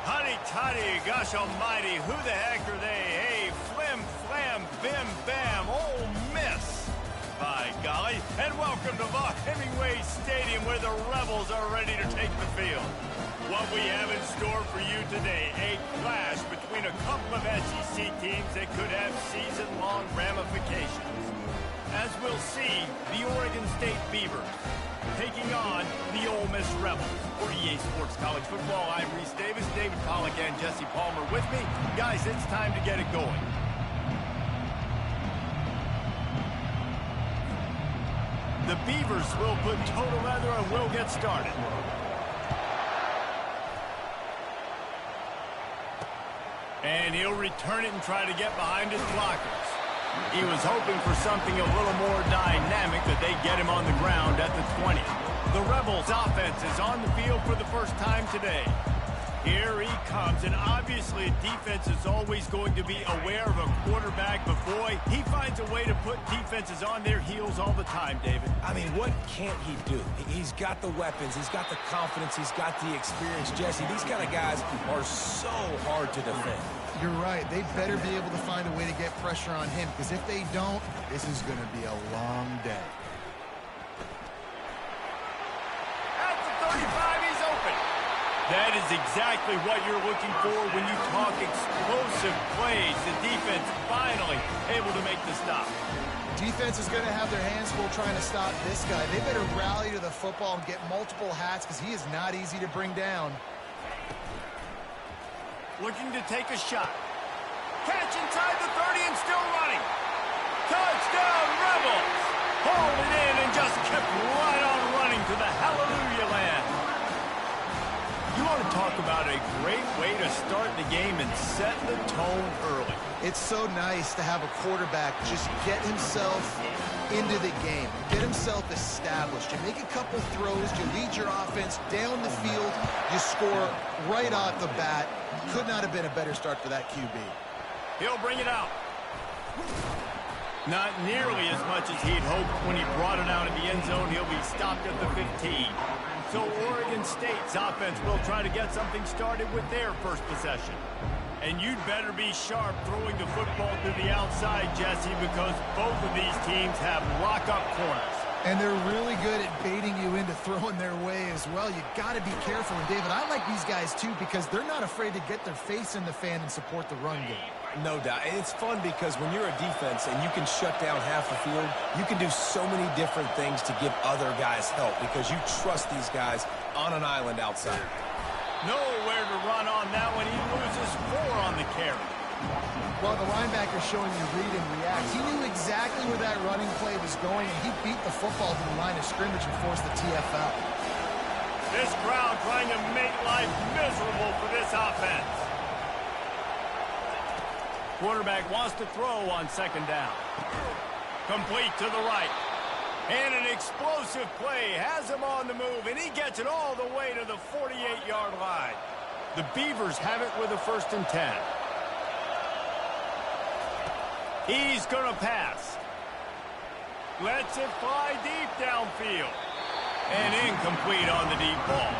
Honey toddy, gosh almighty, who the heck are they? Hey, flim, flam, bim, bam, Ole Miss. By golly, and welcome to Hemingway Stadium where the Rebels are ready to take the field. What we have in store for you today, a clash between a couple of SEC teams that could have season-long ramifications. As we'll see, the Oregon State Beavers taking on the Ole Miss Rebels. For EA Sports College Football, I'm Reese Davis, David Pollack, and Jesse Palmer with me. Guys, it's time to get it going. The Beavers will put total leather and will get started. And he'll return it and try to get behind his blockers. He was hoping for something a little more dynamic, that they get him on the ground at the 20. The Rebels offense is on the field for the first time today. Here he comes, and obviously defense is always going to be aware of a quarterback, but boy, he finds a way to put defenses on their heels all the time, David. I mean, what can't he do? He's got the weapons, he's got the confidence, he's got the experience. Jesse, these kind of guys are so hard to defend. You're right. They better be able to find a way to get pressure on him, because if they don't, this is going to be a long day. At the 35, he's open. That is exactly what you're looking for when you talk explosive plays. The defense finally able to make the stop. Defense is going to have their hands full trying to stop this guy. They better rally to the football and get multiple hats, because he is not easy to bring down. Looking to take a shot. Catch inside the 30 and still running. Touchdown, Rebels! Hauled it in and just kept right on running to the hallelujah land. You want to talk about a great way to start the game and set the tone early. It's so nice to have a quarterback just get himself into the game, get himself established. You make a couple throws, you lead your offense down the field, you score right off the bat. Could not have been a better start for that QB. He'll bring it out. Not nearly as much as he'd hoped when he brought it out in the end zone. He'll be stopped at the 15. So Oregon State's offense will try to get something started with their first possession. And you'd better be sharp throwing the football to the outside, Jesse, because both of these teams have lock-up corners. And they're really good at baiting you into throwing their way as well. You got to be careful. And, David, I like these guys, too, because they're not afraid to get their face in the fan and support the run game. No doubt. And it's fun because when you're a defense and you can shut down half the field, you can do so many different things to give other guys help because you trust these guys on an island outside. Nowhere to run on that one. He loses 4 on the carry. Well, the linebacker showing you read and react. He knew exactly where that running play was going, and he beat the football to the line of scrimmage and forced the TFL. This crowd trying to make life miserable for this offense. Quarterback wants to throw on second down. Complete to the right. And an explosive play has him on the move, and he gets it all the way to the 48-yard line. The Beavers have it with a 1st and 10. He's going to pass. Lets it fly deep downfield. And incomplete on the deep ball.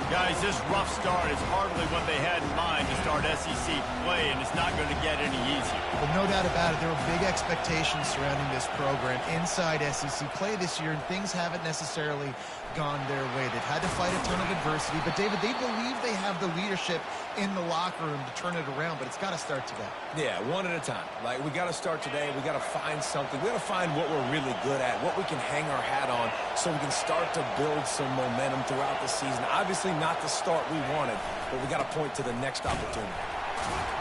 Guys, this rough start is hardly what they had in mind to start SEC play, and it's not going to get any easier. Well, no doubt about it. There were big expectations surrounding this program inside SEC play this year, and things haven't necessarily gone their way. They've had to fight a ton of adversity, but, David, they believe they have the leadership in the locker room to turn it around, but it's got to start today. Yeah, one at a time. Like, we got to start today. We got to find something. We got to find what we're really good at, what we can hang our hat on so we can start to build some momentum throughout the season. Obviously not the start we wanted, but we got to point to the next opportunity.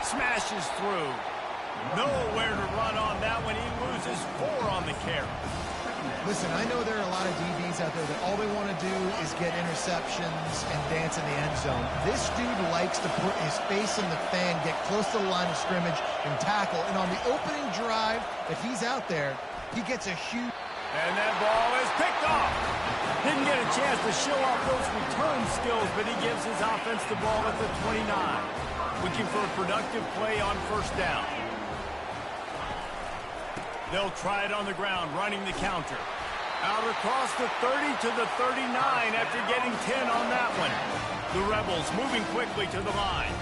Smashes through. Nowhere to run on that one. He loses 4 on the carry. Listen, I know there are a lot of DBs out there that all they want to do is get interceptions and dance in the end zone. This dude likes to put his face in the fan, get close to the line of scrimmage, and tackle. And on the opening drive that he's out there, he gets a huge... And that ball is picked off. Didn't get a chance to show off those return skills, but he gives his offense the ball at the 29. Looking for a productive play on 1st down. They'll try it on the ground, running the counter. Out across the 30 to the 39 after getting 10 on that one. The Rebels moving quickly to the line.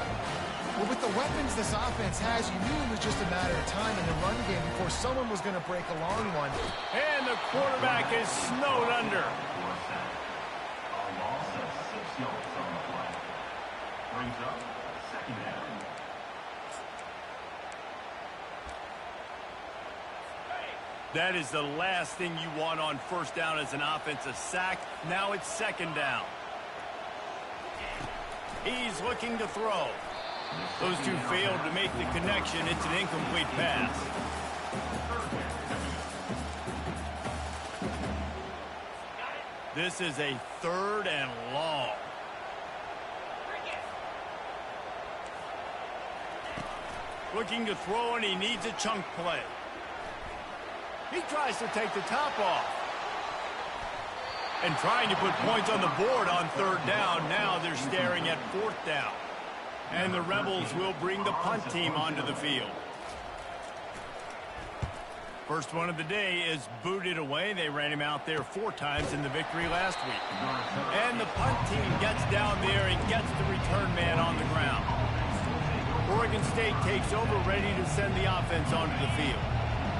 Well, with the weapons this offense has, you knew it was just a matter of time in the run game before someone was going to break a long one. And the quarterback is snowed under. That is the last thing you want on first down as an offensive sack. Now it's second down. He's looking to throw. Those two failed to make the connection. It's an incomplete pass. This is a 3rd and long. Looking to throw, and he needs a chunk play. He tries to take the top off. And trying to put points on the board on 3rd down. Now they're staring at 4th down. And the Rebels will bring the punt team onto the field. First one of the day is booted away. They ran him out there 4 times in the victory last week. And the punt team gets down there and gets the return man on the ground. Oregon State takes over, ready to send the offense onto the field.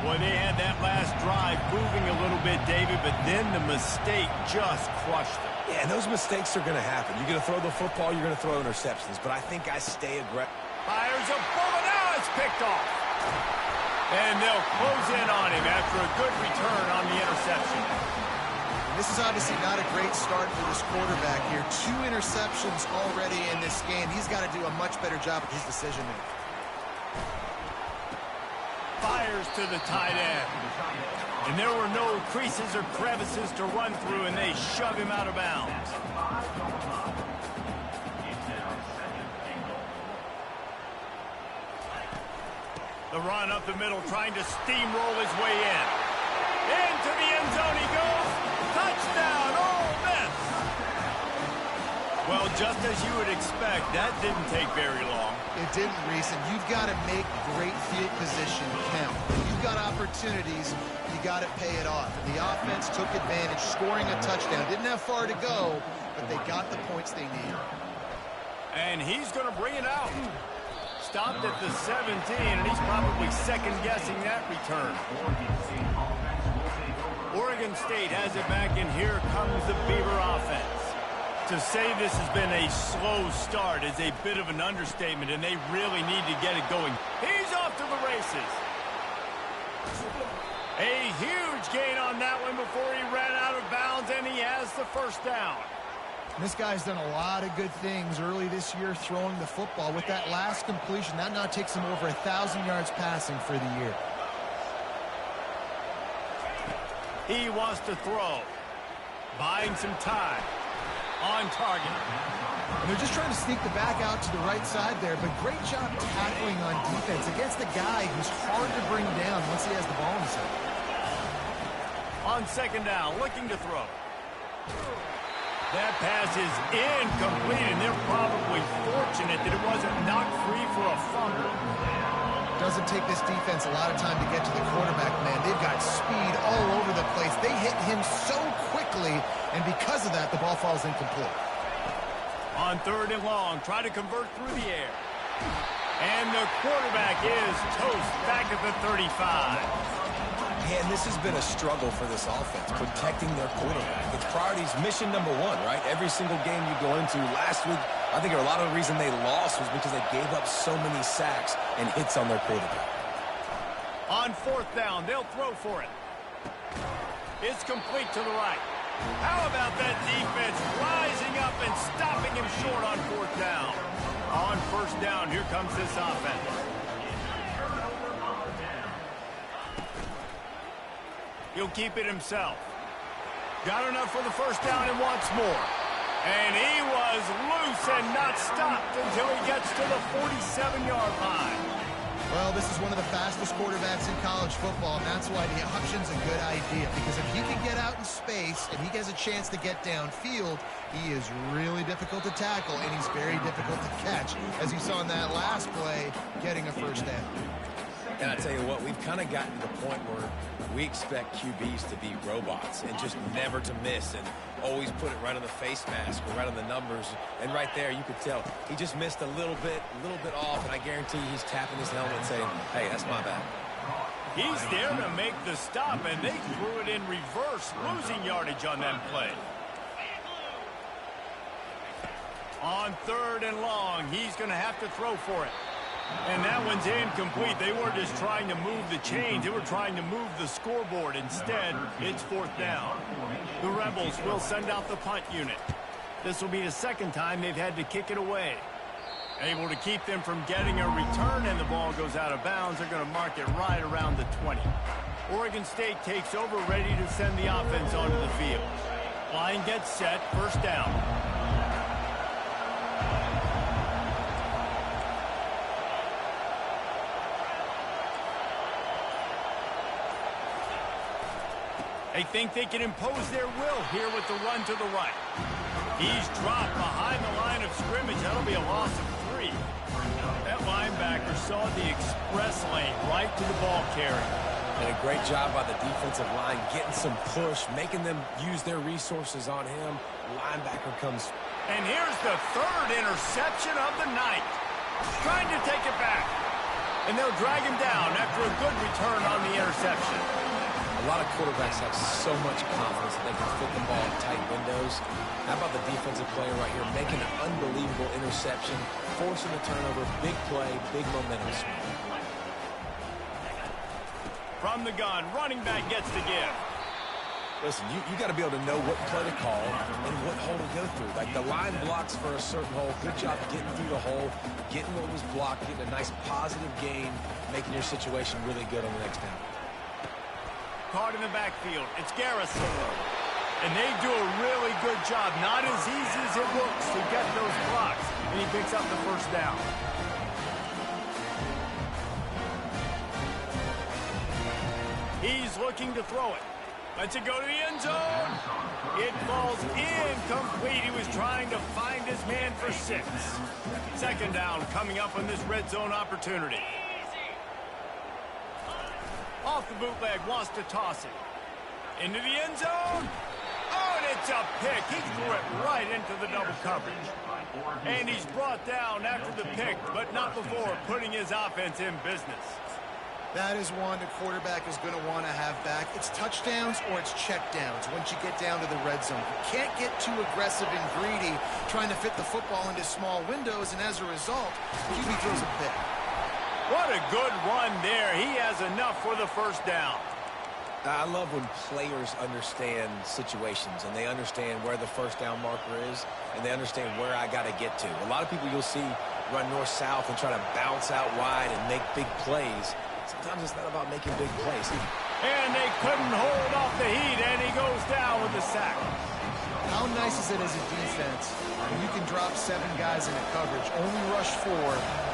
Boy, they had that last drive moving a little bit, David, but then the mistake just crushed them. Yeah, and those mistakes are going to happen. You're going to throw the football, you're going to throw interceptions, but I think I stay aggressive. Fires a bullet, now it's picked off. And they'll close in on him after a good return on the interception. This is obviously not a great start for this quarterback here. 2 interceptions already in this game. He's got to do a much better job with his decision-making. Fires to the tight end. And there were no creases or crevices to run through, and they shove him out of bounds. The run up the middle, trying to steamroll his way in. Into the end zone he goes. Touchdown, Ole Miss. Well, just as you would expect, that didn't take very long. It didn't, Reese, and you've got to make great field position count. You've got opportunities, you got to pay it off. And the offense took advantage, scoring a touchdown. Didn't have far to go, but they got the points they needed. And he's going to bring it out. Stopped at the 17, and he's probably second-guessing that return. Oregon State has it back, and here comes the Beaver offense. To say this has been a slow start is a bit of an understatement, and they really need to get it going. He's off to the races. A huge gain on that one before he ran out of bounds, and he has the first down. This guy's done a lot of good things early this year throwing the football. With that last completion, that now takes him over 1,000 yards passing for the year. He wants to throw. Buying some time. On target. And they're just trying to sneak the back out to the right side there, but great job tackling on defense against the guy who's hard to bring down once he has the ball in his hand. On second down, looking to throw. That pass is incomplete, and they're probably fortunate that it wasn't knocked free for a fumble. Doesn't take this defense a lot of time to get to the quarterback, man. They've got speed all over the place. They hit him so quickly, and because of that, the ball falls incomplete. On 3rd and long, try to convert through the air. And the quarterback is toast back at the 35. And this has been a struggle for this offense, protecting their quarterback. It's priorities, mission number 1, right? Every single game you go into. Last week, I think a lot of the reason they lost was because they gave up so many sacks and hits on their quarterback. On 4th down, they'll throw for it. It's complete to the right. How about that defense rising up and stopping him short on 4th down? On 1st down, here comes this offense. He'll keep it himself. Got enough for the first down and wants more. And he was loose and not stopped until he gets to the 47-yard line. Well, this is one of the fastest quarterbacks in college football, and that's why the option's a good idea. Because if he can get out in space and he gets a chance to get downfield, he is really difficult to tackle, and he's very difficult to catch, as you saw in that last play, getting a first down. And I tell you what, we've kind of gotten to the point where we expect QBs to be robots and just never to miss and always put it right on the face mask or right on the numbers. And right there, you could tell he just missed a little bit off, and I guarantee he's tapping his helmet saying, hey, that's my bad. He's there to make the stop, and they threw it in reverse, losing yardage on that play. On 3rd and long, he's going to have to throw for it. And that one's incomplete. They weren't just trying to move the chains. They were trying to move the scoreboard. Instead, it's 4th down. The Rebels will send out the punt unit. This will be the 2nd time they've had to kick it away. Able to keep them from getting a return, and the ball goes out of bounds. They're going to mark it right around the 20. Oregon State takes over, ready to send the offense onto the field. Line gets set, 1st down. They think they can impose their will here with the run to the right. He's dropped behind the line of scrimmage. That'll be a loss of 3. That linebacker saw the express lane right to the ball carrier. And a great job by the defensive line, getting some push, making them use their resources on him. Linebacker comes. And here's the 3rd interception of the night. Trying to take it back. And they'll drag him down after a good return on the interception. A lot of quarterbacks have so much confidence that they can fit the ball in tight windows. How about the defensive player right here making an unbelievable interception, forcing the turnover, big play, big momentum swing. From the gun, running back gets to give. Listen, you got to be able to know what play to call and what hole to go through. Like the line blocks for a certain hole. Good job getting through the hole, getting what was blocked, getting a nice positive gain, making your situation really good on the next down. Caught in the backfield. It's Garrison. And they do a really good job. Not as easy as it looks to get those blocks. And he picks up the 1st down. He's looking to throw it. Lets it go to the end zone. It falls incomplete. He was trying to find his man for 6. 2nd down coming up on this red zone opportunity. Off the bootleg, wants to toss it. Into the end zone. Oh, and it's a pick. He threw it right into the double coverage. And he's brought down after the pick, but not before putting his offense in business. That is one the quarterback is going to want to have back. It's touchdowns or it's checkdowns once you get down to the red zone. You can't get too aggressive and greedy trying to fit the football into small windows, and as a result, QB throws a pick. What a good run there. He has enough for the 1st down. I love when players understand situations and they understand where the 1st down marker is and they understand where I got to get to. A lot of people you'll see run north-south and try to bounce out wide and make big plays. Sometimes it's not about making big plays. And they couldn't hold off the heat, and he goes down with the sack. How nice is it as a defense when you can drop 7 guys into coverage, only rush 4,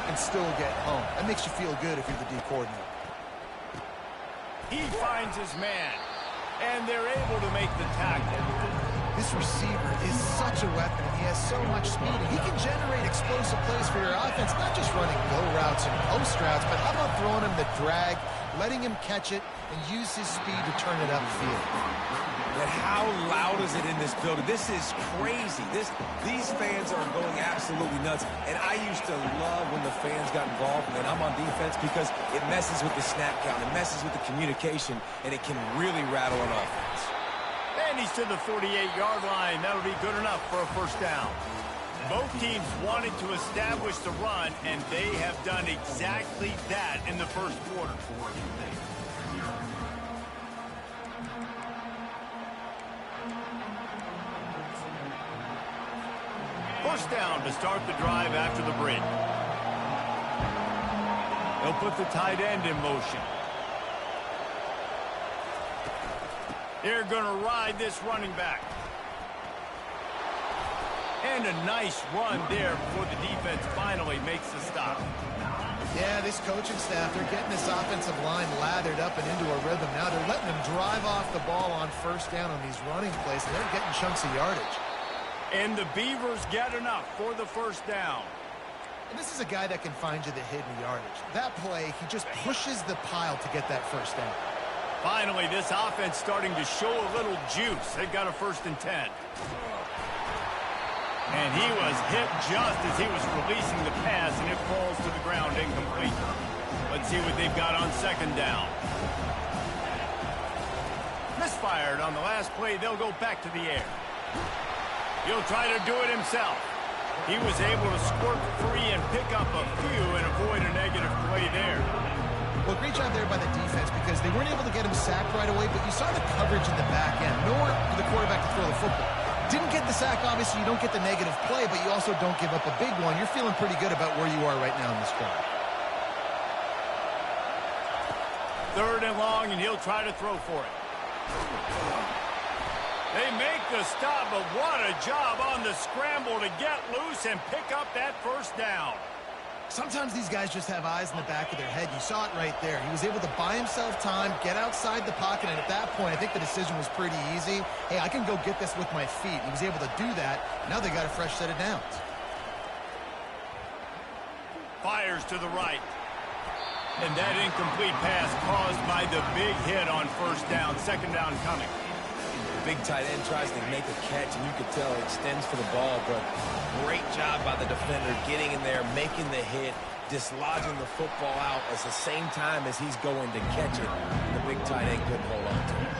and still get home? That makes you feel good if you're the D coordinator. He finds his man, and they're able to make the tackle. This receiver is such a weapon. He has so much speed. He can generate explosive plays for your offense, not just running go routes and post routes, but how about throwing him the drag, letting him catch it, and use his speed to turn it upfield. But how loud is it in this building? This is crazy. These fans are going absolutely nuts. And I used to love when the fans got involved and I'm on defense because it messes with the snap count. It messes with the communication, and it can really rattle an offense. And he's to the 48-yard line. That'll be good enough for a 1st down. Both teams wanted to establish the run, and they have done exactly that in the 1st quarter. First down to start the drive after the break. They'll put the tight end in motion. They're going to ride this running back. And a nice run there before the defense finally makes the stop. Yeah, this coaching staff, they're getting this offensive line lathered up and into a rhythm. Now they're letting them drive off the ball on 1st down on these running plays, and they're getting chunks of yardage. And the Beavers get enough for the 1st down. And this is a guy that can find you the hidden yardage. That play, he just pushes the pile to get that first down. Finally, this offense starting to show a little juice. They've got a 1st and 10. And he was hit just as he was releasing the pass, and it falls to the ground incomplete. Let's see what they've got on 2nd down. Misfired on the last play. They'll go back to the air. He'll try to do it himself. He was able to squirt free and pick up a few and avoid a negative play there. Well, great job there by the defense because they weren't able to get him sacked right away, but you saw the coverage in the back end. Nowhere for the quarterback to throw the football. Didn't get the sack, obviously. You don't get the negative play, but you also don't give up a big one. You're feeling pretty good about where you are right now in this drive. 3rd and long, and he'll try to throw for it. They make the stop, but what a job on the scramble to get loose and pick up that 1st down. Sometimes these guys just have eyes in the back of their head. You saw it right there. He was able to buy himself time, get outside the pocket, and at that point, I think the decision was pretty easy. Hey, I can go get this with my feet. He was able to do that. Now they got a fresh set of downs. Fires to the right. And that incomplete pass caused by the big hit on 1st down. 2nd down coming. Big tight end tries to make a catch, and you could tell it extends for the ball, but great job by the defender getting in there, making the hit, dislodging the football out at the same time as he's going to catch it. The big tight end couldn't hold on to it.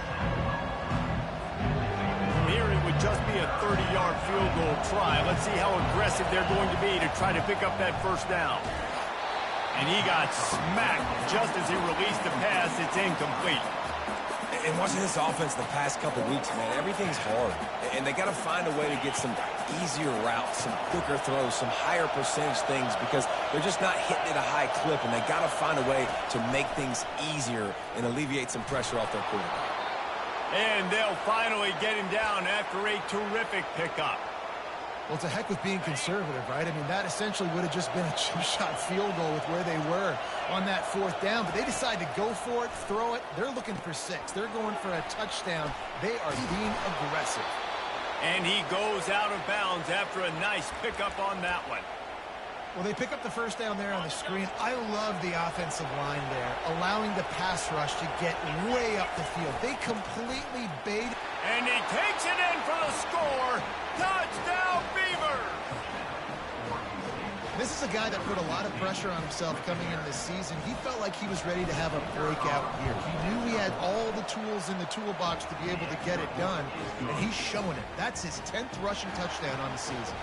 From here, it would just be a 30-yard field goal try. Let's see how aggressive they're going to be to try to pick up that 1st down. And he got smacked just as he released the pass. It's incomplete. And watching this offense the past couple weeks, man, everything's hard. And they got to find a way to get some easier routes, some quicker throws, some higher percentage things because they're just not hitting at a high clip, and they got to find a way to make things easier and alleviate some pressure off their quarterback. And they'll finally get him down after a terrific pickup. Well, it's a heck with being conservative, right? I mean, that essentially would have just been a chip-shot field goal with where they were on that 4th down. But they decided to go for it, throw it. They're looking for 6. They're going for a touchdown. They are being aggressive. And he goes out of bounds after a nice pickup on that one. Well, they pick up the 1st down there on the screen. I love the offensive line there, allowing the pass rush to get way up the field. They completely bait. And he takes it in for the score. Touchdown, Beaver! This is a guy that put a lot of pressure on himself coming into this season. He felt like he was ready to have a breakout year. He knew he had all the tools in the toolbox to be able to get it done, and he's showing it. That's his 10th rushing touchdown on the season.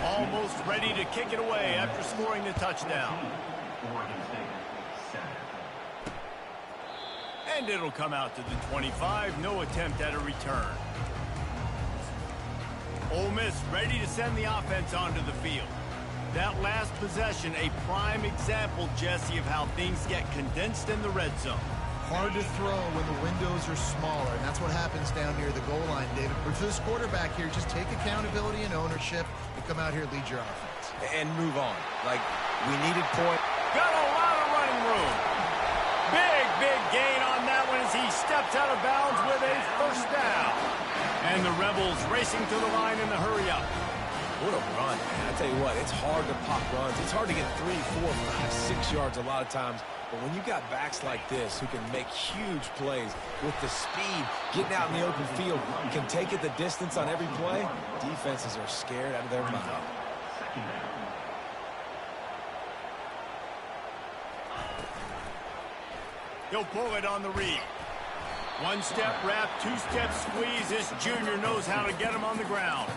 Almost ready to kick it away after scoring the touchdown. And it'll come out to the 25. No attempt at a return. Ole Miss ready to send the offense onto the field. That last possession, a prime example, Jesse, of how things get condensed in the red zone. Hard to throw when the windows are smaller, and that's what happens down near the goal line, David. But for this quarterback here, just take accountability and ownership and come out here and lead your offense. And move on. Like, we needed point. Got a lot of running room. Big gain on that one as he steps out of bounds with a 1st down. And the Rebels racing to the line in the hurry-up. What a run, man. I tell you what, it's hard to pop runs. It's hard to get 3, 4, 5, 6 yards a lot of times. But when you got backs like this who can make huge plays with the speed, getting out in the open field, can take it the distance on every play, defenses are scared out of their mind. He'll pull it on the read. 1-step wrap, 2-step squeeze. This junior knows how to get him on the ground.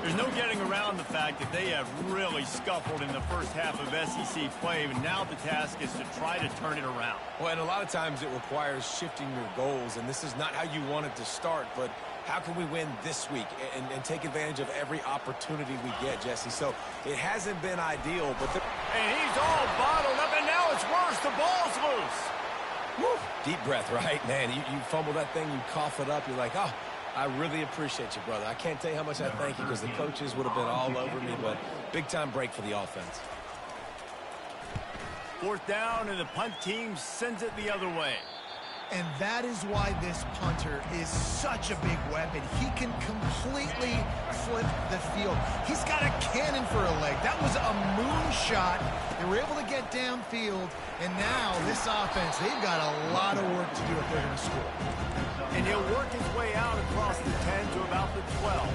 There's no getting around the fact that they have really scuffled in the first half of SEC play, and now the task is to try to turn it around. Well, and a lot of times it requires shifting your goals, and this is not how you want it to start, but how can we win this week and take advantage of every opportunity we get, Jesse? So it hasn't been ideal, but... And he's all bottled up, and now it's worse. The ball's loose. Woo. Deep breath, right? Man, you fumble that thing, you cough it up, you're like, oh, I really appreciate you, brother. I can't tell you how much I thank you because the coaches would have been all over me, but big-time break for the offense. 4th down, and the punt team sends it the other way. And that is why this punter is such a big weapon. He can completely flip the field. He's got a cannon for a leg. That was a moonshot. They were able to get downfield, and now this offense, they've got a lot of work to do if they're going to score. And he'll work his way out across the 10 to about the 12.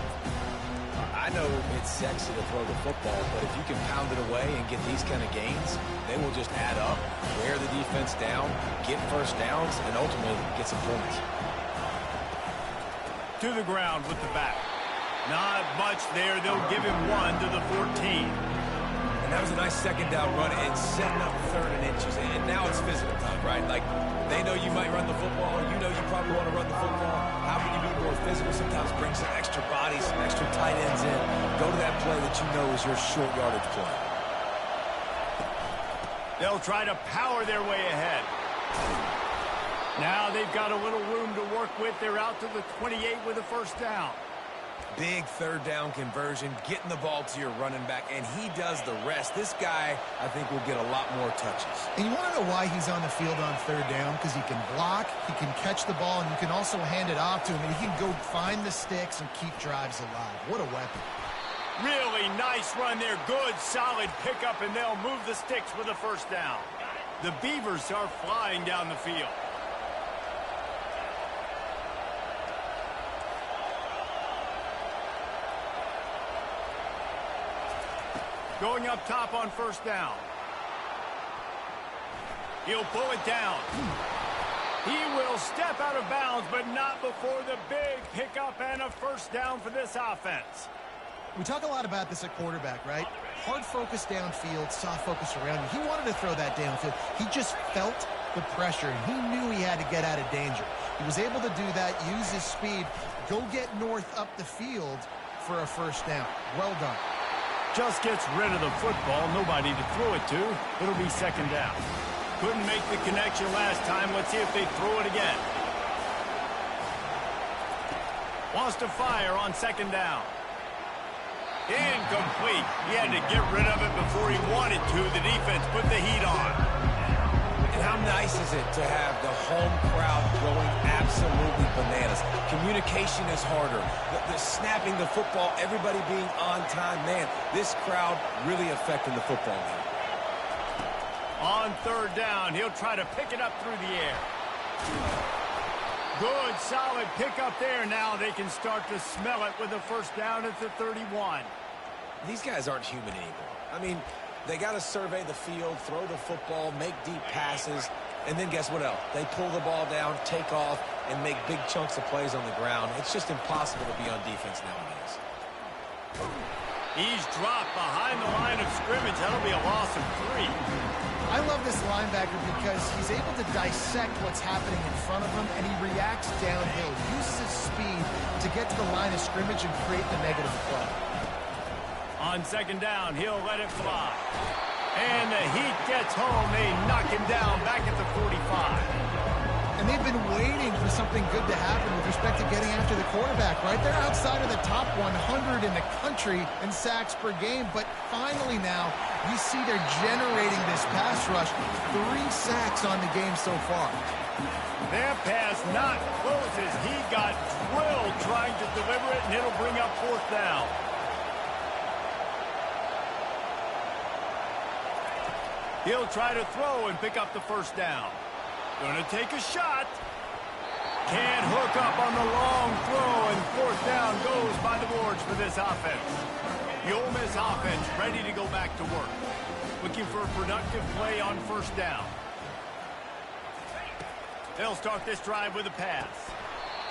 I know it's sexy to throw the football, but if you can pound it away and get these kind of gains, they will just add up, wear the defense down, get first downs, and ultimately get some points. To the ground with the back. Not much there. They'll give him 1 to the 14. And that was a nice second down run and setting up 3rd and inches. And now it's physical time, right? Like, they know you might run the football. You know you probably want to run the football. How can you be more physical? Sometimes bring some extra bodies, some extra tight ends in. Go to that play that you know is your short yardage play. They'll try to power their way ahead. Now they've got a little room to work with. They're out to the 28 with a first down. Big 3rd down conversion, getting the ball to your running back, and he does the rest. This guy, I think, will get a lot more touches. And you want to know why he's on the field on 3rd down? Because he can block, he can catch the ball, and you can also hand it off to him, and he can go find the sticks and keep drives alive. What a weapon. Really nice run there. Good, solid pickup, and they'll move the sticks with a first down. The Beavers are flying down the field. Going up top on first down. He'll pull it down. He will step out of bounds, but not before the big pickup and a first down for this offense. We talk a lot about this at quarterback, right? Hard focus downfield, soft focus around you. He wanted to throw that downfield. He just felt the pressure, and he knew he had to get out of danger. He was able to do that, use his speed, go get north up the field for a first down. Well done. Just gets rid of the football. Nobody to throw it to. It'll be second down. Couldn't make the connection last time. Let's see if they throw it again. Wants to fire on second down. Incomplete. He had to get rid of it before he wanted to. The defense put the heat on. And how nice is it to have the home crowd going absolutely bananas? Communication is harder. The snapping the football, everybody being on time. Man, this crowd really affecting the football game. On 3rd down, he'll try to pick it up through the air. Good, solid pickup there. Now they can start to smell it with a first down at the 31. These guys aren't human anymore. I mean, they got to survey the field, throw the football, make deep passes, and then guess what else? They pull the ball down, take off, and make big chunks of plays on the ground. It's just impossible to be on defense nowadays. He's dropped behind the line of scrimmage. That'll be a loss of 3. I love this linebacker because he's able to dissect what's happening in front of him, and he reacts downhill, uses his speed to get to the line of scrimmage and create the negative play. On second down, he'll let it fly. And the heat gets home. They knock him down back at the 45. And they've been waiting for something good to happen with respect to getting after the quarterback, right? They're outside of the top 100 in the country in sacks per game, but finally now you see they're generating this pass rush. 3 sacks on the game so far. Their pass not close as he got drilled trying to deliver it, and it'll bring up 4th down. He'll try to throw and pick up the first down. Gonna take a shot. Can't hook up on the long throw, and 4th down goes by the boards for this offense. The Ole Miss offense ready to go back to work. Looking for a productive play on first down. They'll start this drive with a pass.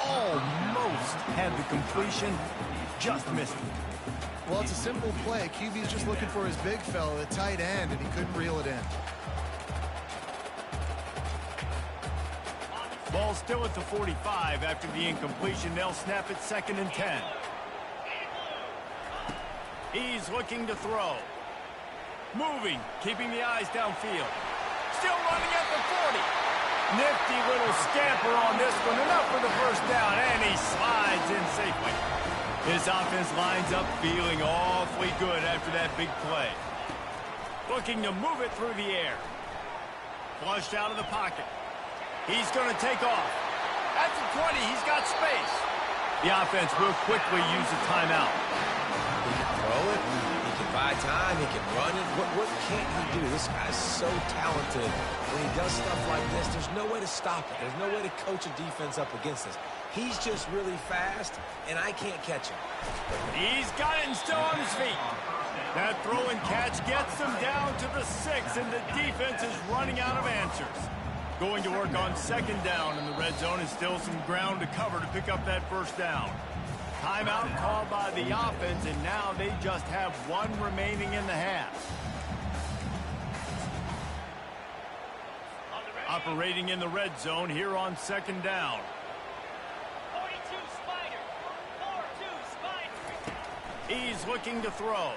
Almost had the completion, just missed it. Well, it's a simple play. QB's just looking for his big fella, the tight end, and he couldn't reel it in. Ball still at the 45 after the incompletion. They'll snap it 2nd and 10. He's looking to throw. Moving, keeping the eyes downfield. Still running at the 40. Nifty little scamper on this one. Enough for the first down, and he slides in safely. This offense lines up feeling awfully good after that big play. Looking to move it through the air. Flushed out of the pocket. He's going to take off. At the 20, he's got space. The offense will quickly use a timeout. He can throw it. He can buy time. He can run it. What can't he do? This guy's so talented. When he does stuff like this, there's no way to stop it. There's no way to coach a defense up against this. He's just really fast, and I can't catch him. He's got it and still on his feet. That throw and catch gets them down to the 6, and the defense is running out of answers. Going to work on second down, and the red zone is still some ground to cover to pick up that first down. Timeout called by the offense, and now they just have one remaining in the half. Operating in the red zone here on second down. 42 Spider. 4-2 Spider. He's looking to throw.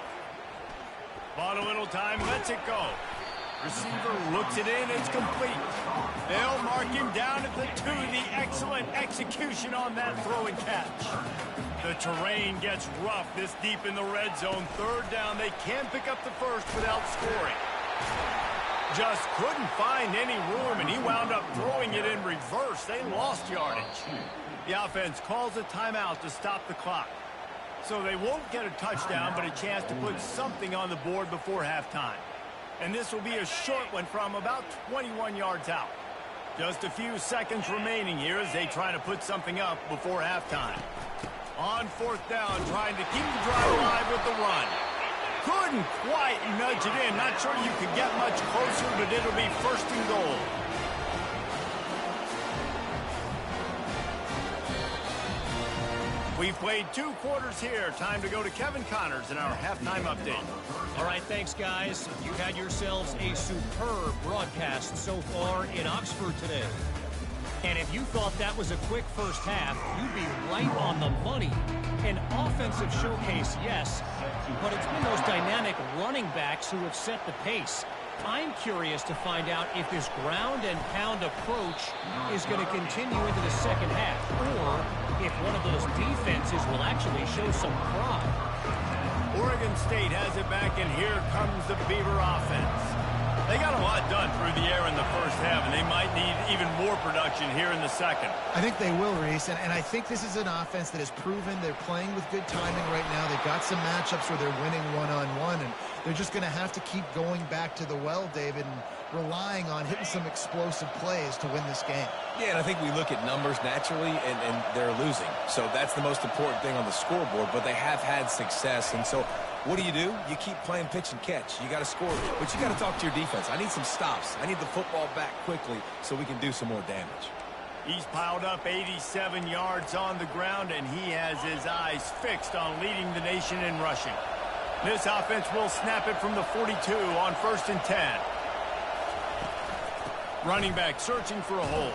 Bought a little time, lets it go. Receiver looks it in, it's complete. They'll mark him down at the 2. The excellent execution on that throw and catch. The terrain gets rough this deep in the red zone. Third down, they can't pick up the first without scoring. Just couldn't find any room, and he wound up throwing it in reverse. They lost yardage. The offense calls a timeout to stop the clock. So they won't get a touchdown, but a chance to put something on the board before halftime. And this will be a short one from about 21 yards out. Just a few seconds remaining here as they try to put something up before halftime. On fourth down, trying to keep the drive alive with the run. Couldn't quite nudge it in. Not sure you could get much closer, but it'll be first and goal. We've played 2 quarters here. Time to go to Kevin Connors in our halftime update. All right, thanks, guys. You've had yourselves a superb broadcast so far in Oxford today. And if you thought that was a quick first half, you'd be right on the money. An offensive showcase, yes, but it's been those dynamic running backs who have set the pace. I'm curious to find out if this ground and pound approach is going to continue into the second half, or if one of those defenses will actually show some pride. Oregon State has it back, and here comes the Beaver offense. They got a lot done through the air in the first half, and they might need even more production here in the second. I think they will, Reese, and I think this is an offense that has proven they're playing with good timing right now. They've got some matchups where they're winning one-on-one, and they're just going to have to keep going back to the well, David, and relying on hitting some explosive plays to win this game. Yeah, and I think we look at numbers naturally, and they're losing. So that's the most important thing on the scoreboard, but they have had success. And so what do? You keep playing pitch and catch. You got to score, but you got to talk to your defense. I need some stops. I need the football back quickly so we can do some more damage. He's piled up 87 yards on the ground, and he has his eyes fixed on leading the nation in rushing. This offense will snap it from the 42 on 1st and 10. Running back searching for a hole.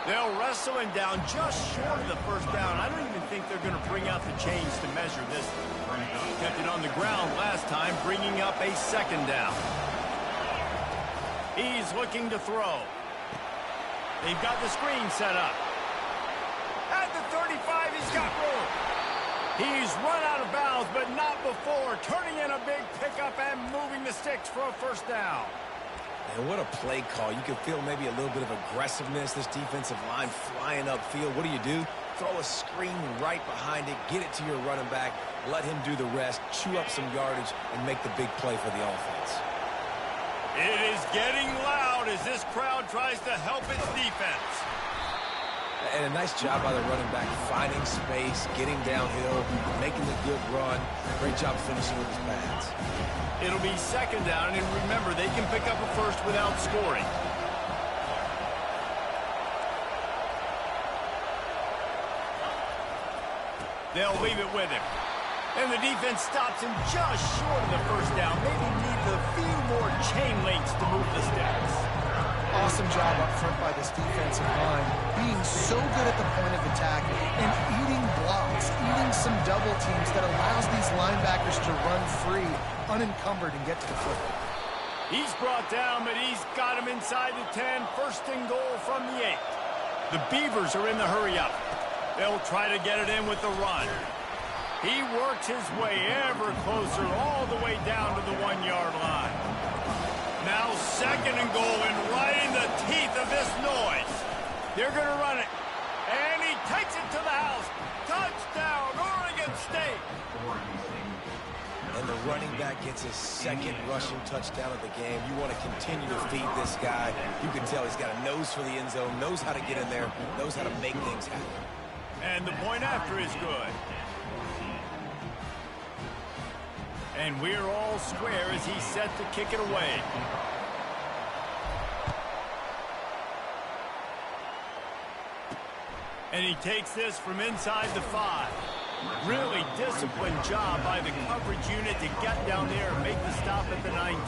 They'll wrestle him down just short of the first down. I don't even think they're going to bring out the chains to measure this. Kept it on the ground last time, bringing up a second down. He's looking to throw. They've got the screen set up. At the 35, he's got room. He's run out of bounds, but not before. Turning in a big pickup and moving the sticks for a first down. And what a play call. You can feel maybe a little bit of aggressiveness, this defensive line flying upfield. What do? Throw a screen right behind it, get it to your running back, let him do the rest, chew up some yardage, and make the big play for the offense. It is getting loud as this crowd tries to help its defense. And a nice job by the running back, finding space, getting downhill, making a good run. Great job finishing with his pads. It'll be second down, and remember, they can pick up a first without scoring. They'll leave it with him. And the defense stops him just short of the first down. Maybe needs a few more chain links to move the sticks. Awesome job up front by this defensive line, being so good at the point of attack and eating blocks, eating some double teams that allows these linebackers to run free, unencumbered, and get to the football. He's brought down, but he's got him inside the 10. First and goal from the 8. The Beavers are in the hurry-up. They'll try to get it in with the run. He works his way ever closer all the way down to the 1-yard line. Now second and goal, and right in the teeth of this noise. They're going to run it. And he takes it to the house. Touchdown, Oregon State. And the running back gets his second rushing touchdown of the game. You want to continue to feed this guy. You can tell he's got a nose for the end zone, knows how to get in there, knows how to make things happen. And the point after is good. And we're all square as he's set to kick it away. And he takes this from inside the 5. Really disciplined job by the coverage unit to get down there and make the stop at the 19.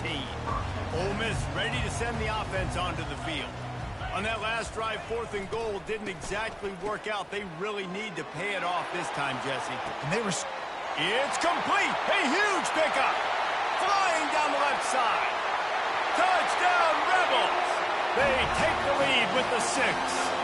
Ole Miss ready to send the offense onto the field. On that last drive, 4th and goal didn't exactly work out. They really need to pay it off this time, Jesse. And they were... It's complete. A huge pickup. Flying down the left side. Touchdown, Rebels. They take the lead with the 6.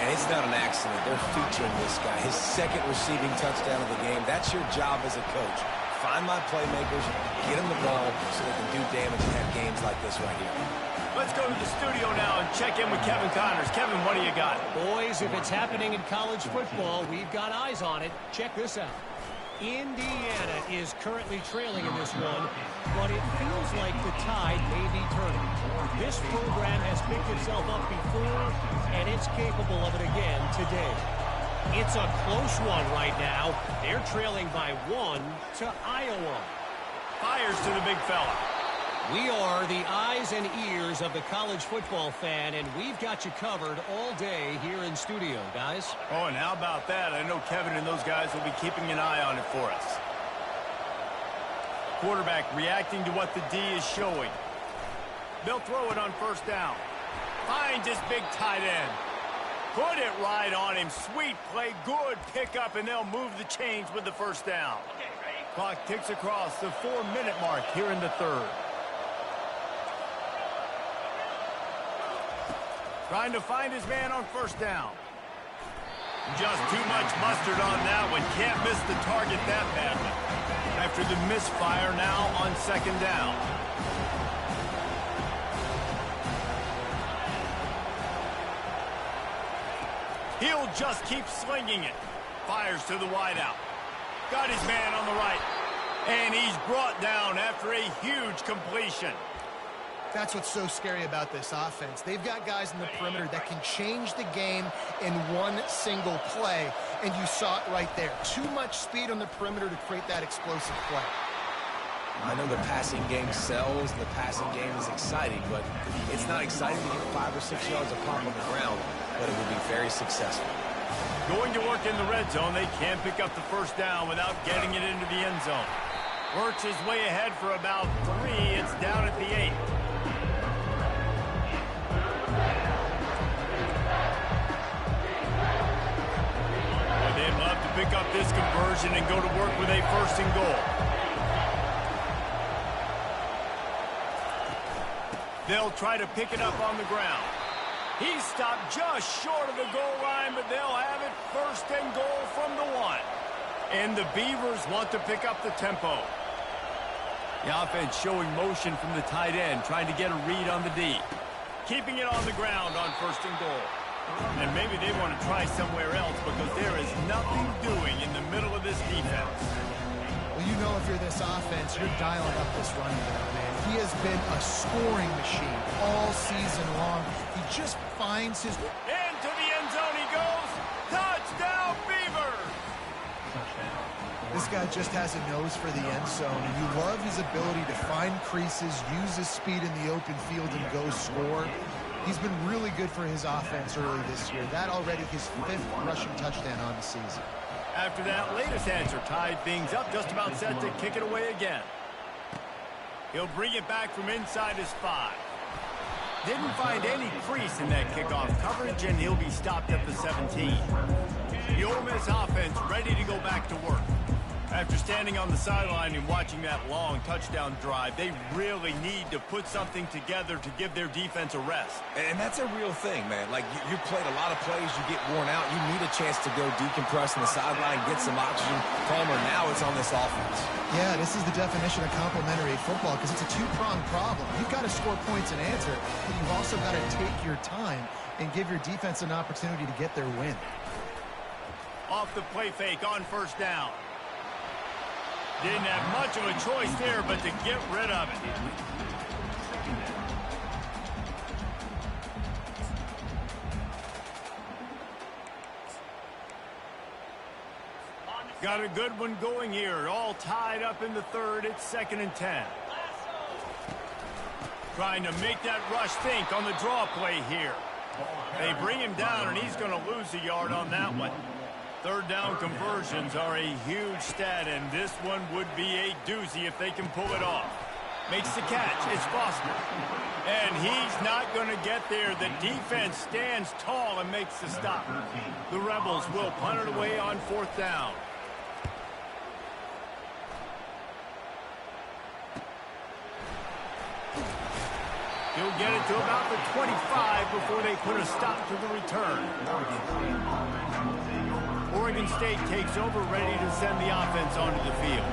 And it's not an accident. They're featuring this guy. His second receiving touchdown of the game. That's your job as a coach. Find my playmakers, get them the ball so they can do damage and have games like this right here. Let's go to the studio now and check in with Kevin Connors. Kevin, what do you got? Boys, if it's happening in college football, we've got eyes on it. Check this out. Indiana is currently trailing in this one, but it feels like the tide may be turning. This program has picked itself up before, and it's capable of it again today. It's a close one right now. They're trailing by 1 to Iowa. Fires to the big fella. We are the eyes and ears of the college football fan, and we've got you covered all day here in studio, guys. Oh, and how about that? I know Kevin and those guys will be keeping an eye on it for us. Quarterback reacting to what the D is showing. They'll throw it on 1st down. Finds his big tight end. Put it right on him. Sweet play, good pickup, and they'll move the chains with the 1st down. Clock ticks across the 4-minute mark here in the 3rd. Trying to find his man on 1st down. Just too much mustard on that one. Can't miss the target that badly. After the misfire now on 2nd down. He'll just keep slinging it. Fires to the wideout. Got his man on the right. And he's brought down after a huge completion. That's what's so scary about this offense. They've got guys in the perimeter that can change the game in one single play, and you saw it right there. Too much speed on the perimeter to create that explosive play. I know the passing game sells, the passing game is exciting, but it's not exciting to get 5 or 6 yards of pop on the ground, but it will be very successful. Going to work in the red zone, they can't pick up the 1st down without getting it into the end zone. Works his way ahead for about 3. It's down at the 8. They'd love to pick up this conversion and go to work with a 1st and goal. They'll try to pick it up on the ground. He's stopped just short of the goal line, but they'll have it 1st and goal from the 1. And the Beavers want to pick up the tempo. The offense showing motion from the tight end, trying to get a read on the D. Keeping it on the ground on 1st and goal. And maybe they want to try somewhere else because there is nothing doing in the middle of this defense. Well, you know if you're this offense, you're dialing up this running back, man. He has been a scoring machine all season long. He just finds his... Into the end zone he goes. Touchdown, Beavers! This guy just has a nose for the end zone, and you love his ability to find creases, use his speed in the open field, and go score. He's been really good for his offense early this year. That already his 5th rushing touchdown on the season. After that latest answer tied things up, just about set to kick it away again. He'll bring it back from inside his 5. Didn't find any crease in that kickoff coverage, and he'll be stopped at the 17. The Ole Miss offense ready to go back to work. After standing on the sideline and watching that long touchdown drive, they really need to put something together to give their defense a rest. And that's a real thing, man. Like, you played a lot of plays, you get worn out, you need a chance to go decompress on the sideline, get some oxygen. Palmer, now it's on this offense. Yeah, this is the definition of complementary football because it's a two-pronged problem. You've got to score points and answer, but you've also got to take your time and give your defense an opportunity to get their win. Off the play fake on first down. Didn't have much of a choice there but to get rid of it. Got a good one going here. All tied up in the third. It's 2nd and 10. Trying to make that rush think on the draw play here. They bring him down, and he's going to lose a yard on that one. Third down conversions are a huge stat, and this one would be a doozy if they can pull it off. Makes the catch. It's Foster. And he's not going to get there. The defense stands tall and makes the stop. The Rebels will punt it away on 4th down. He'll get it to about the 25 before they put a stop to the return. Oregon State takes over, ready to send the offense onto the field.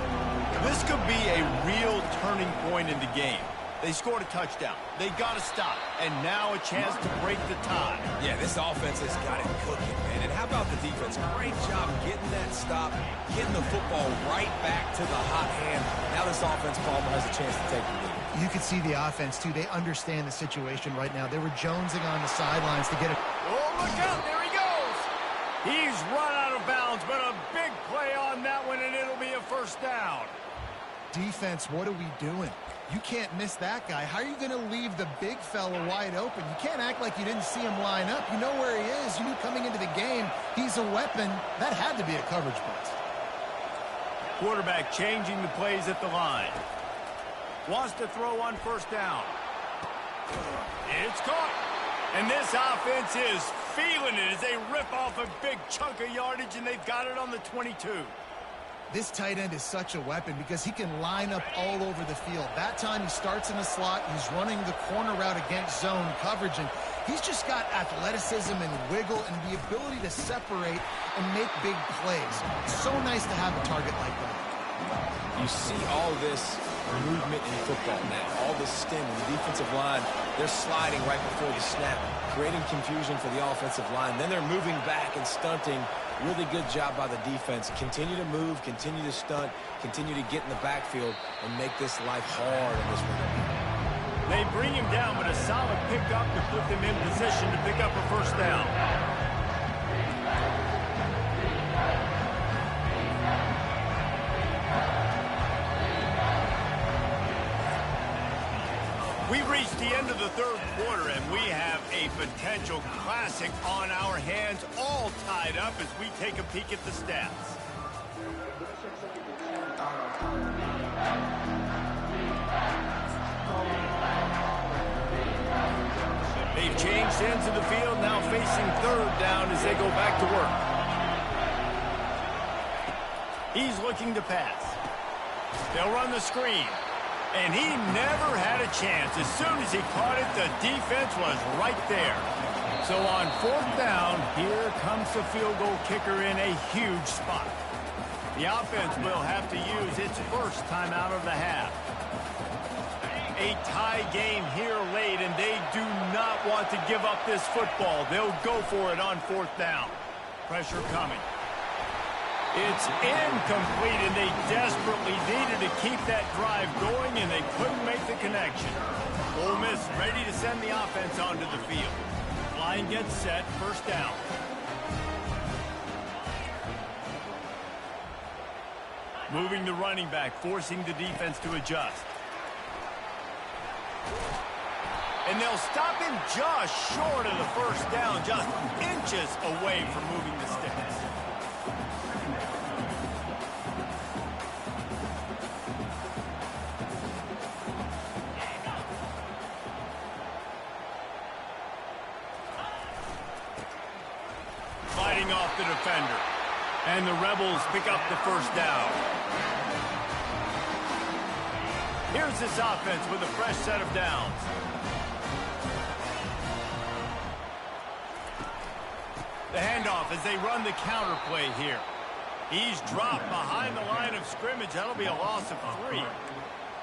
This could be a real turning point in the game. They scored a touchdown. They got to stop. And now a chance to break the tie. Yeah, this offense has got it cooking, man. And how about the defense? Great job getting that stop, getting the football right back to the hot hand. Now this offense, Palmer, has a chance to take the lead. You can see the offense, too. They understand the situation right now. They were jonesing on the sidelines to get it. Oh, look out. There he goes. He's run out of bounds, but a big play on that one, and it'll be a first down. Defense, what are we doing? You can't miss that guy. How are you going to leave the big fella wide open? You can't act like you didn't see him line up. You know where he is. You knew coming into the game he's a weapon. That had to be a coverage bust. Quarterback changing the plays at the line. Wants to throw on first down. It's caught. And this offense is feeling it as they rip off a big chunk of yardage, and they've got it on the 22. This tight end is such a weapon because he can line up all over the field. That time he starts in the slot. He's running the corner route against zone coverage, and he's just got athleticism and wiggle and the ability to separate and make big plays. It's so nice to have a target like that. You see all this movement in football now, all the stem in the defensive line. They're sliding right before the snap, creating confusion for the offensive line. Then they're moving back and stunting. Really good job by the defense. Continue to move, continue to stunt, continue to get in the backfield and make this life hard in this one. They bring him down, but a solid pickup to put them in position to pick up a first down. We've reached the end of the third quarter, and we have a potential classic on our hands, all tied up as we take a peek at the stats. They've changed ends of the field, now facing third down as they go back to work. He's looking to pass. They'll run the screen. And he never had a chance. As soon as he caught it, the defense was right there. So on fourth down, here comes the field goal kicker in a huge spot. The offense will have to use its first timeout of the half. A tie game here late, and they do not want to give up this football. They'll go for it on fourth down. Pressure coming. It's incomplete, and they desperately needed to keep that drive going, and they couldn't make the connection. Ole Miss ready to send the offense onto the field. Line gets set, first down. Moving the running back, forcing the defense to adjust. And they'll stop him just short of the first down, just inches away from moving the sticks. Fighting off the defender. And the Rebels pick up the first down. Here's this offense with a fresh set of downs. The handoff as they run the counter play here. He's dropped behind the line of scrimmage. That'll be a loss of 3.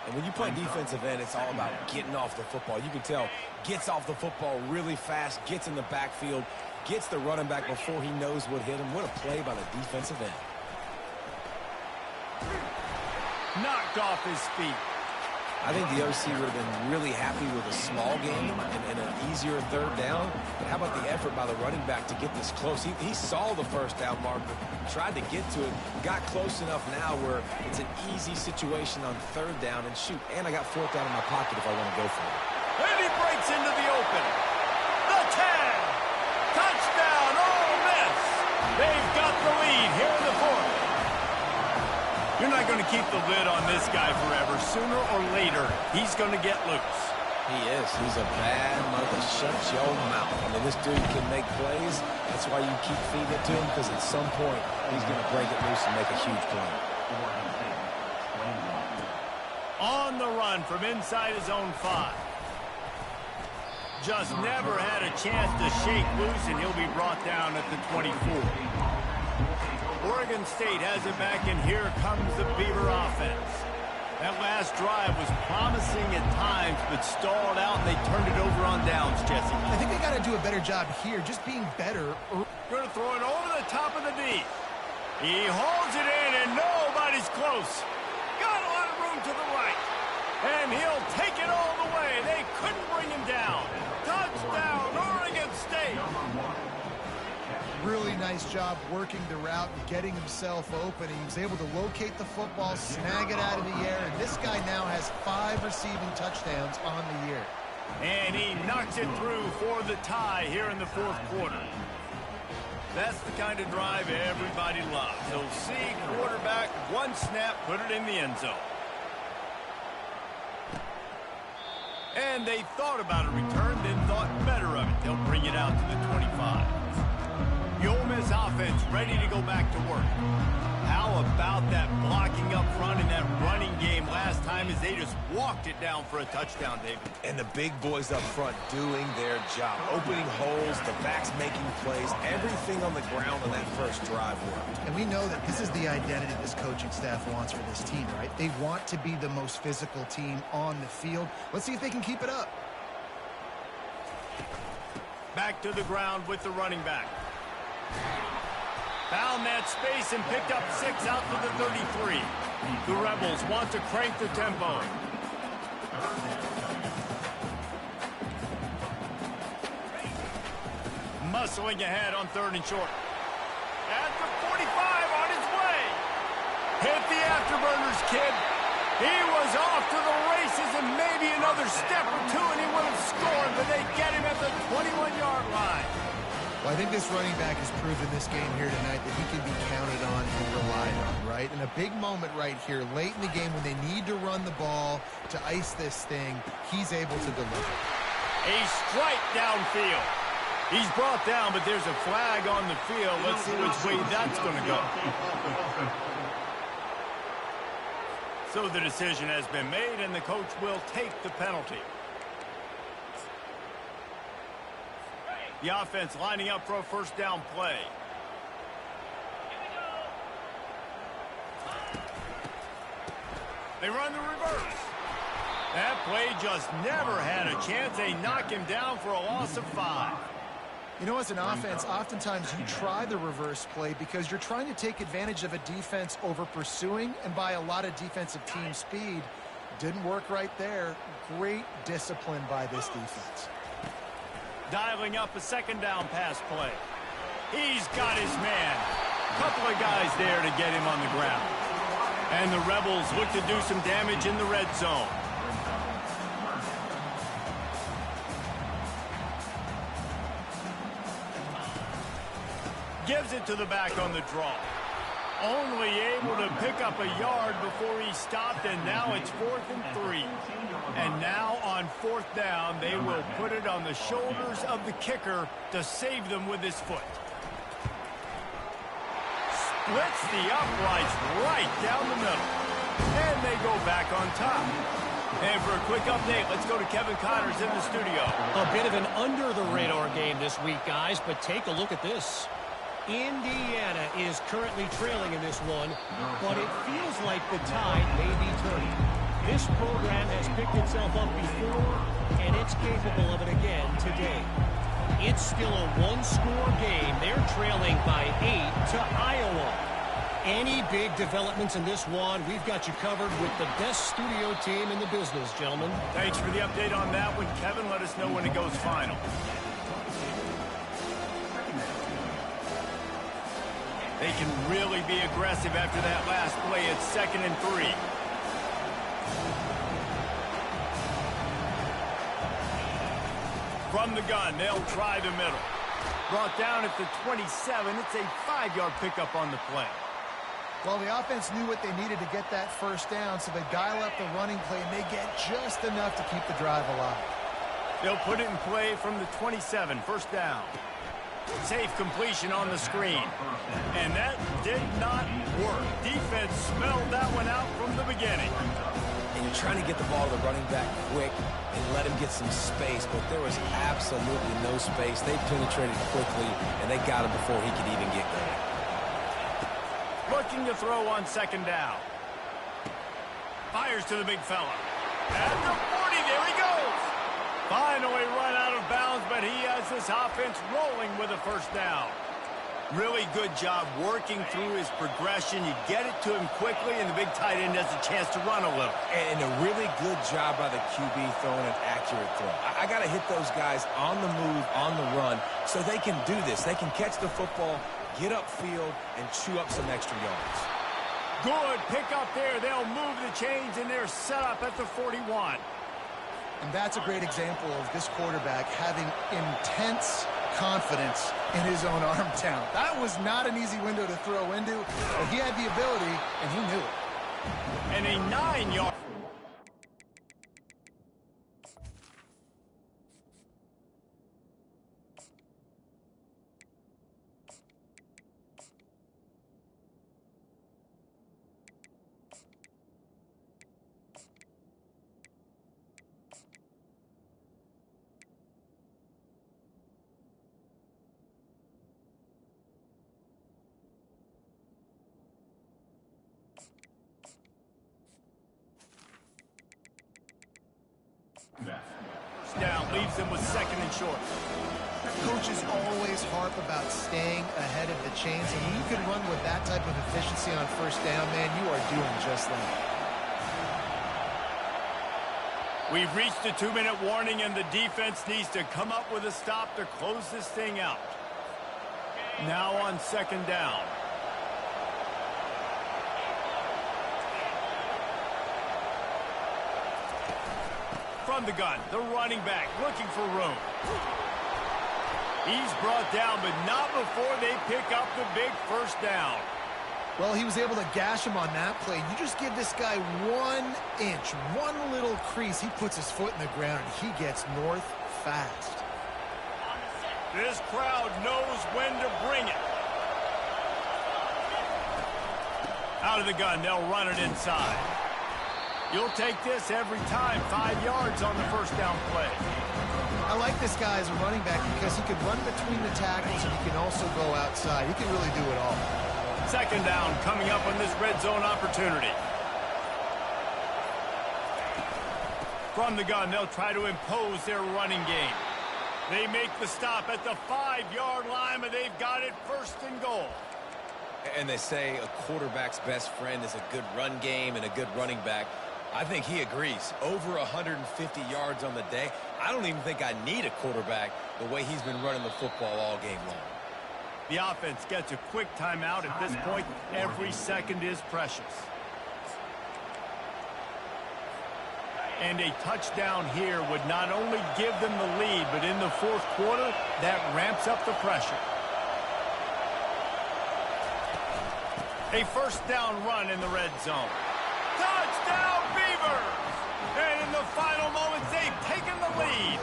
And when you play defensive end, it's all about getting off the football. You can tell, gets off the football really fast, gets in the backfield, gets the running back before he knows what hit him. What a play by the defensive end. Knocked off his feet. I think the OC would have been really happy with a small game and an easier third down. But how about the effort by the running back to get this close? He saw the first down marker, tried to get to it, got close enough now where it's an easy situation on third down. And shoot, and I got fourth down in my pocket if I want to go for it. And he breaks into the open. The 10. Touchdown, Ole Miss. They've got the lead here in the fourth. You're not going to keep the lid on this guy forever. Sooner or later, he's going to get loose. He is. He's a bad mother. Shut your mouth. I mean, this dude can make plays. That's why you keep feeding it to him, because at some point, he's going to break it loose and make a huge play. On the run from inside his own 5. Just never had a chance to shake loose, and he'll be brought down at the 24. Oregon State has it back, and here comes the Beaver offense. That last drive was promising at times, but stalled out, and they turned it over on downs, Jesse. I think they got to do a better job here, just being better. Going to throw it over the top of the D. He holds it in, and nobody's close. Got a lot of room to the right. And he'll take it all the way. They couldn't bring him down. Touchdown, Oregon State. Really nice job working the route and getting himself open. He was able to locate the football, snag it out of the air, and this guy now has 5 receiving touchdowns on the year. And he knocks it through for the tie here in the fourth quarter. That's the kind of drive everybody loves. They'll see quarterback, one snap, put it in the end zone. And they thought about a return, then thought better of it. They'll bring it out to the 25. The Ole Miss offense ready to go back to work. How about that blocking up front in that running game last time as they just walked it down for a touchdown, David? And the big boys up front doing their job. Opening holes, the backs making plays, everything on the ground on that first drive worked. And we know that this is the identity this coaching staff wants for this team, right? They want to be the most physical team on the field. Let's see if they can keep it up. Back to the ground with the running back. Found that space and picked up 6 out to the 33. The Rebels want to crank the tempo. Muscling ahead on 3rd and short. At the 45 on his way. Hit the afterburners, kid. He was off to the races and maybe another step or two and he would have scored, but they get him at the 21-yard line. Well, I think this running back has proven this game here tonight that he can be counted on and relied on, right? And a big moment right here, late in the game when they need to run the ball to ice this thing, he's able to deliver. A strike downfield. He's brought down, but there's a flag on the field. Let's see which way that's going to go. So the decision has been made, and the coach will take the penalty. The offense lining up for a first down play. They run the reverse. That play just never had a chance. They knock him down for a loss of 5. You know, as an offense, oftentimes you try the reverse play because you're trying to take advantage of a defense over pursuing and by a lot of defensive team speed. Didn't work right there. Great discipline by this defense. Dialing up a second down pass play. He's got his man. Couple of guys there to get him on the ground. And the Rebels look to do some damage in the red zone. Gives it to the back on the draw. Only able to pick up a yard before he stopped, and now it's 4th and 3. And now on 4th down, they will put it on the shoulders of the kicker to save them with his foot. splits the uprights right down the middle. And they go back on top. And for a quick update, let's go to Kevin Connors in the studio. A bit of an under-the-radar game this week, guys, but take a look at this. Indiana is currently trailing in this one, but it feels like the tide may be turning. This program has picked itself up before, and it's capable of it again today. It's still a one-score game. They're trailing by 8 to Iowa. Any big developments in this one, we've got you covered with the best studio team in the business, gentlemen. Thanks for the update on that one, Kevin. Let us know when it goes final. They can really be aggressive after that last play. It's 2nd and 3. From the gun, they'll try the middle. Brought down at the 27. It's a 5-yard pickup on the play. Well, the offense knew what they needed to get that first down, so they dial up the running play, and they get just enough to keep the drive alive. They'll put it in play from the 27, 1st down. Safe completion on the screen. And that did not work. Defense smelled that one out from the beginning. And you're trying to get the ball to the running back quick and let him get some space, but there was absolutely no space. They penetrated quickly, and they got him before he could even get going. Looking to throw on 2nd down. Fires to the big fella. At the 40, there he goes. Finally run out of bounds, but he has this offense rolling with a 1st down. Really good job working through his progression. You get it to him quickly, and the big tight end has a chance to run a little. And a really good job by the QB throwing an accurate throw. I got to hit those guys on the move, on the run, so they can do this. They can catch the football, get upfield, and chew up some extra yards. Good pick up there. They'll move the chains, and they're set up at the 41. And that's a great example of this quarterback having intense confidence in his own arm talent. That was not an easy window to throw into, but he had the ability, and he knew it. And a 9-yard. Down, leaves them with 2nd and short. Coaches always harp about staying ahead of the chains, and when you can run with that type of efficiency on 1st down, man, you are doing just that. We've reached a 2-minute warning, and the defense needs to come up with a stop to close this thing out. Now on 2nd down. From the gun, the running back looking for room. He's brought down, but not before they pick up the big 1st down. Well, he was able to gash him on that play. You just give this guy 1 inch, one little crease, he puts his foot in the ground, and he gets north fast. This crowd knows when to bring it. Out of the gun, they'll run it inside. You'll take this every time. 5 yards on the 1st down play. I like this guy as a running back because he can run between the tackles and he can also go outside. He can really do it all. 2nd down coming up on this red zone opportunity. From the gun, they'll try to impose their running game. They make the stop at the 5-yard line, but they've got it 1st and goal. And they say a quarterback's best friend is a good run game and a good running back. I think he agrees. Over 150 yards on the day. I don't even think I need a quarterback the way he's been running the football all game long. The offense gets a quick timeout at this point. Every second is precious. And a touchdown here would not only give them the lead, but in the 4th quarter, that ramps up the pressure. A 1st down run in the red zone. Touchdown, Beavers! And in the final moments, they've taken the lead.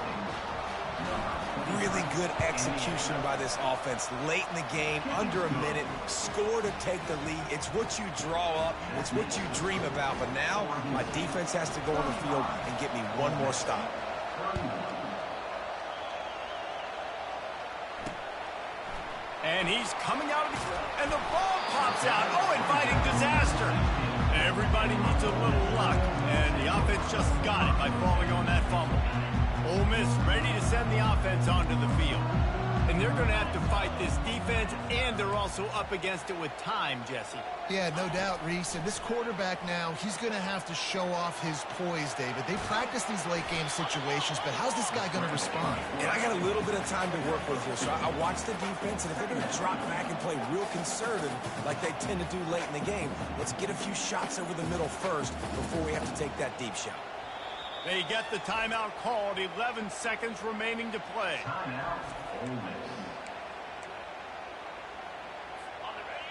Really good execution by this offense late in the game, under a minute, score to take the lead. It's what you draw up, it's what you dream about, but now my defense has to go on the field and get me one more stop. And he's coming out of the... And the ball pops out. Oh, inviting disaster. Everybody needs a little luck, and the offense just got it by falling on that fumble. Ole Miss ready to send the offense onto the field. And they're going to have to fight this defense, and they're also up against it with time, Jesse. Yeah, no doubt, Reese. And this quarterback now, he's going to have to show off his poise, David. They practice these late-game situations, but how's this guy going to respond? And I got a little bit of time to work with here, so I watch the defense, and if they're going to drop back and play real conservative like they tend to do late in the game, let's get a few shots over the middle first before we have to take that deep shot. They get the timeout called. 11 seconds remaining to play.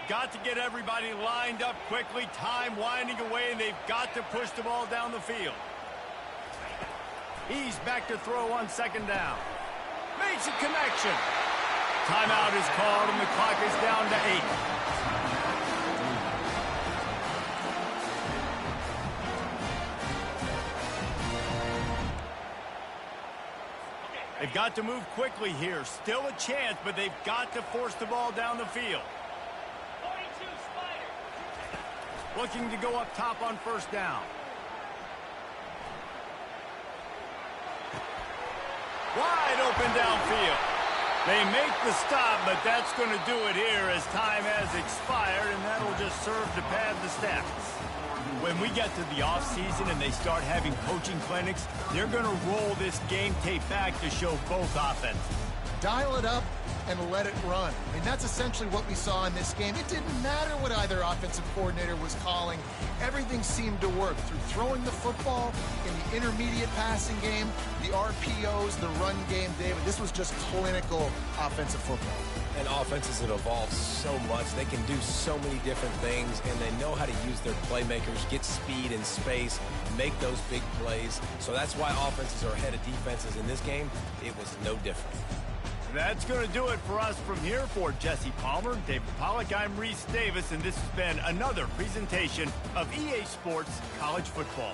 Got to get everybody lined up quickly. Time winding away, and they've got to push the ball down the field. He's back to throw on second down. Makes a connection. Timeout is called, and the clock is down to 8. They've got to move quickly here. Still a chance, but they've got to force the ball down the field. 42 Spider. Looking to go up top on first down. Wide open downfield. They make the stop, but that's going to do it here as time has expired, and that'll just serve to pad the stats. When we get to the offseason and they start having coaching clinics, they're going to roll this game tape back to show both offenses. Dial it up and let it run. I mean, that's essentially what we saw in this game. It didn't matter what either offensive coordinator was calling. Everything seemed to work through throwing the football, in the intermediate passing game, the RPOs, the run game, David. This was just clinical offensive football. And offenses have evolved so much. They can do so many different things, and they know how to use their playmakers, get speed and space, make those big plays. So that's why offenses are ahead of defenses. In this game, it was no different. That's going to do it for us from here. For Jesse Palmer, David Pollack, I'm Reese Davis, and this has been another presentation of EA Sports College Football.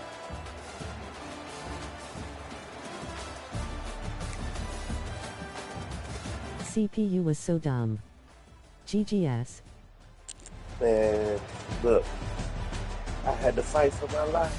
CPU was so dumb. GGS. Man, look, I had to fight for my life.